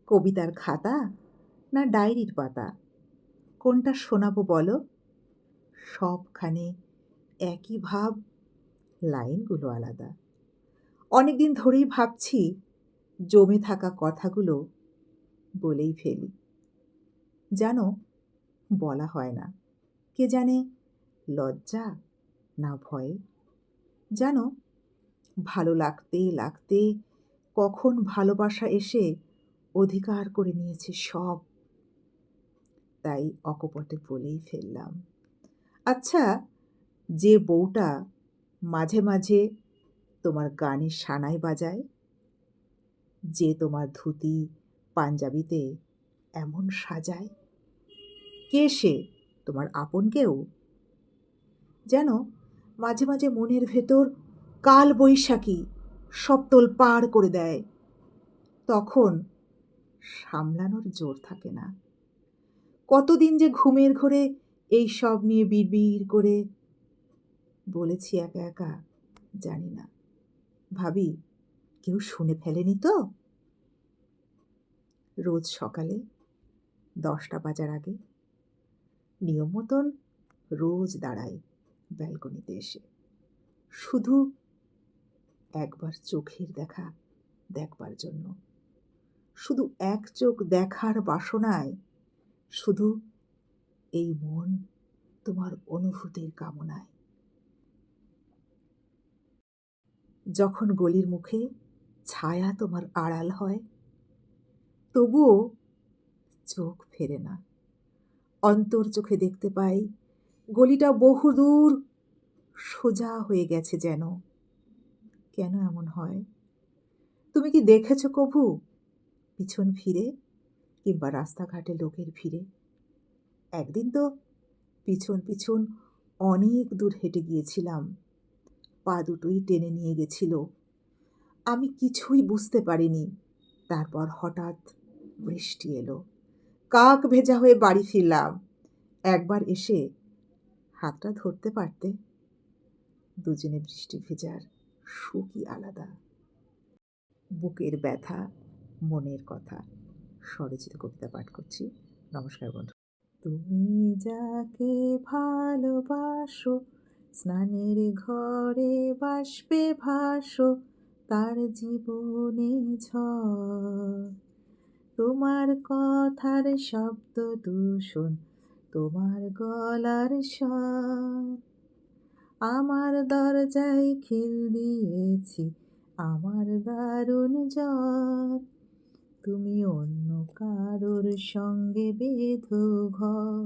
কবিতার খাতা না ডায়েরির পাতা, কোনটা শোনাবো বলো? সবখানে একই ভাব, লাইনগুলো আলাদা। অনেকদিন ধরেই ভাবছি জমে থাকা কথাগুলো বলেই ফেলি। জানো, বলা হয় না, কে জানে লজ্জা না ভয়ে। জানো, ভালো লাগতে লাগতে কখন ভালোবাসা এসে অধিকার করে নিয়েছে সব। তাই অকপটে বলেই ফেললাম। আচ্ছা, যে বউটা মাঝে মাঝে তোমার গানের সানাই বাজায়, যে তোমার ধুতি পাঞ্জাবিতে এমন সাজায়, কে সে? তোমার আপন কেউ? যেন মাঝে মাঝে মনের ভেতর কাল বৈশাখী সব তোলপাড় করে দেয়। তখন সামলানোর জোর থাকে না। কতদিন যে ঘুমের ঘোরে এই সব নিয়ে বিড়বিড় করে বলেছি একা একা, জানি না। ভাবি, কেউ শুনে ফেলেনি তো? রোজ সকালে 10টা বাজার আগে নিয়ম মতন রোজ দাঁড়াই ব্যালকনিতে এসে, শুধু একবার চোখের দেখা দেখবার জন্য। শুধু এক চোখ দেখার বাসনায়, শুধু এই মন তোমার অনুভূতির কামনায়। যখন গলির মুখে ছায়া তোমার আড়াল হয়, তবুও চোখ ফেরে না। অন্তর চোখে দেখতে পাই গলিটা বহুদূর সোজা হয়ে গেছে যেন। কেন এমন হয়? তুমি কি দেখেছ কভু পিছন ফিরে, কিংবা রাস্তাঘাটে লোকের ভিড়ে? একদিন তো পিছন পিছন অনেক দূর হেঁটে গিয়েছিলাম, পা দুটোই টেনে নিয়ে গেছিল। আমি কিছুই বুঝতে পারিনি। তারপর হঠাৎ বৃষ্টি এলো, কাক ভেজা হয়ে বাড়ি ফিরলাম। একবার এসে হাতটা ধরতে পারতে। দুজনে বৃষ্টি ভেজার সুখই আলাদা। বুকের ব্যথা, মনের কথা। স্বরচিত কবিতা পাঠ করছি। নমস্কার বন্ধু। তুমি যাকে ভালোবাসো, স্নানের ঘরে বাষ্পে ভাসো, তার জীবনে ঝড়। তোমার কথার শব্দ দূষণ, তোমার গলার স্বর। আমার দরজায় খিল দিয়েছি, আমার দারুণ জ্বর। তুমি অন্য কারোর সঙ্গে বেঁধো ঘর।